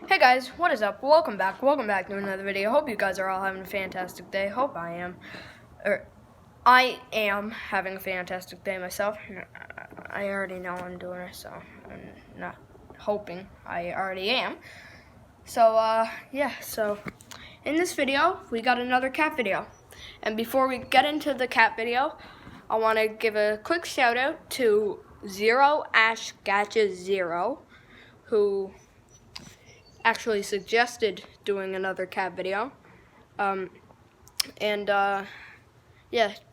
Hey guys, what is up? Welcome back to another video. Hope you guys are all having a fantastic day. Hope I am. I am having a fantastic day myself. I already know I'm doing it, so I'm not hoping. I already am. So, yeah, so in this video, we got another cat video. And before we get into the cat video, I want to give a quick shout out to Ash Gacha 0, who actually suggested doing another cat video. Yeah,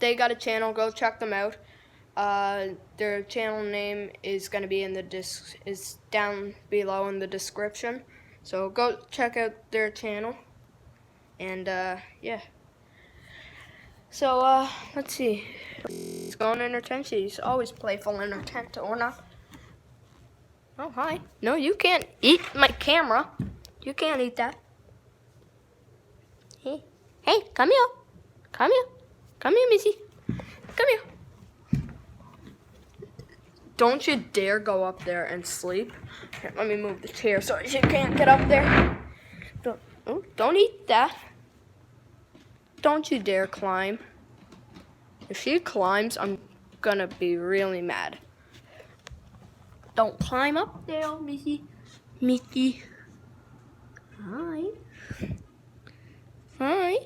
they got a channel. Go check them out. Their channel name is going to be in the is down below in the description. So go check out their channel. And yeah. So let's see. He's going in her tent. She's always playful in her tent, or not. Oh, hi. No, you can't eat my camera. You can't eat that. Hey, come here. Come here. Come here, Missy. Come here. Don't you dare go up there and sleep. Here, let me move the chair so she can't get up there. Don't eat that. Don't you dare climb. If she climbs, I'm gonna be really mad. Don't climb up there, Missy. Missy. Hi. Hi.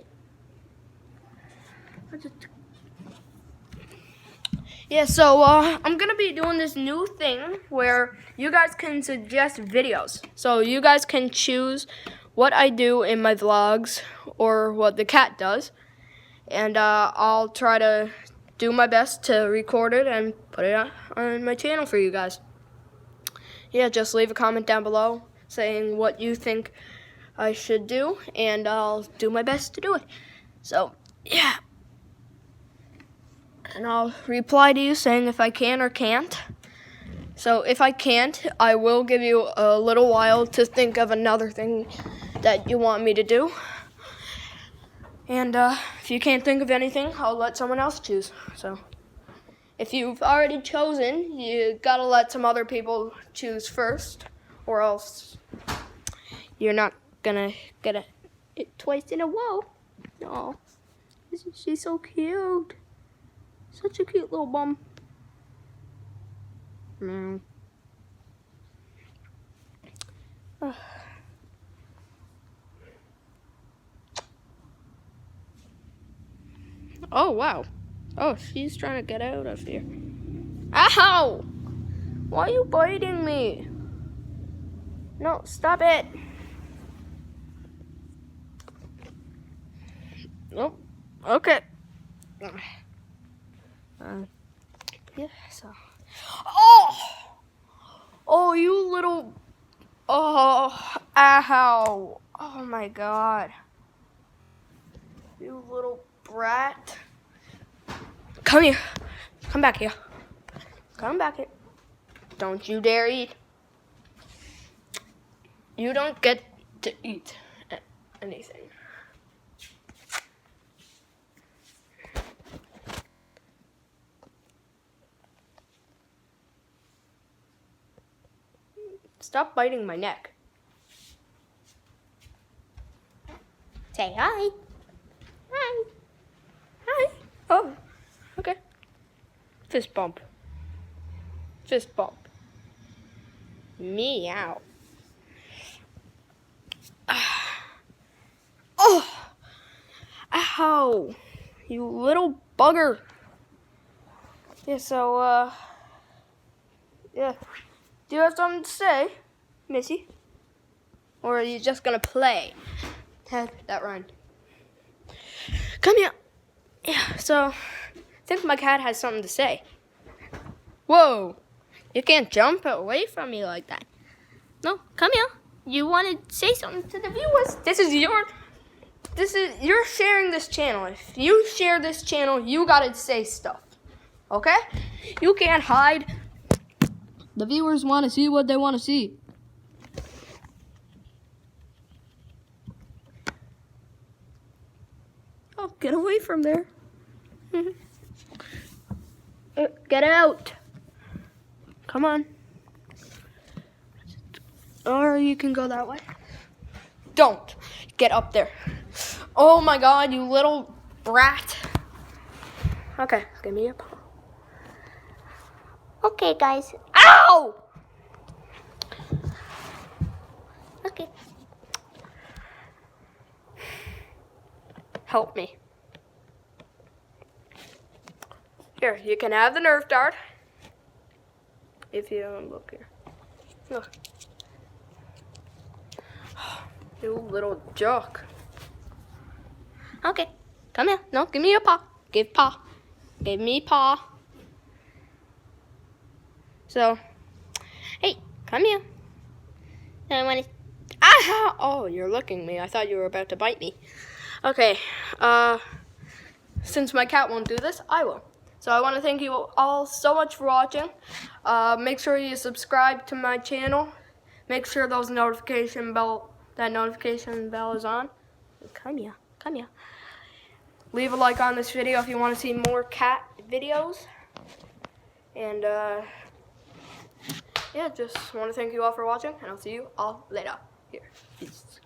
Yeah, so I'm gonna be doing this new thing where you guys can suggest videos. So you guys can choose what I do in my vlogs or what the cat does. And I'll try to do my best to record it and put it on my channel for you guys. Yeah, just leave a comment down below saying what you think I should do, and I'll do my best to do it. So, yeah. And I'll reply to you saying if I can or can't. So, if I can't, I will give you a little while to think of another thing that you want me to do. And if you can't think of anything, I'll let someone else choose. So, if you've already chosen, you gotta let some other people choose first, or else you're not gonna get it twice in a row. No, she's so cute. Such a cute little bum. Oh, wow. Oh, she's trying to get out of here. Ow! Why are you biting me? No, stop it. Nope. Okay. Yeah, so. Oh! Oh, you little. Oh, ow. Oh my god. You little brat. Come here. Come back here. Come back here. Don't you dare eat. You don't get to eat anything. Stop biting my neck. Say hi. Hi. Hi. Oh, okay. Fist bump. Fist bump. Meow. Oh! Ow! You little bugger. Yeah, so, yeah. Do you have something to say, Missy? Or are you just gonna play? That rhymed. Come here. Yeah, so, I think my cat has something to say. Whoa! You can't jump away from me like that. No, come here. You want to say something to the viewers. You're sharing this channel. If you share this channel, you gotta say stuff. Okay? You can't hide. The viewers want to see what they want to see. Oh, get away from there. Get out. Come on. Or you can go that way. don't get up there. Oh my God, you little brat. Okay, give me your paw. Okay, guys. Ow! Okay. Help me. Here, you can have the Nerf dart. If you look here. Look. You little joke. Okay. Come here. No, give me your paw. Give paw. Give me paw. So, hey, come here. I want to. Ah! Oh, you're looking at me. I thought you were about to bite me. Okay. Since my cat won't do this, I will. So I want to thank you all so much for watching. Make sure you subscribe to my channel. Make sure that notification bell is on. Come here. Come here. Leave a like on this video if you want to see more cat videos. And yeah, just want to thank you all for watching, and I'll see you all later. Here. Peace.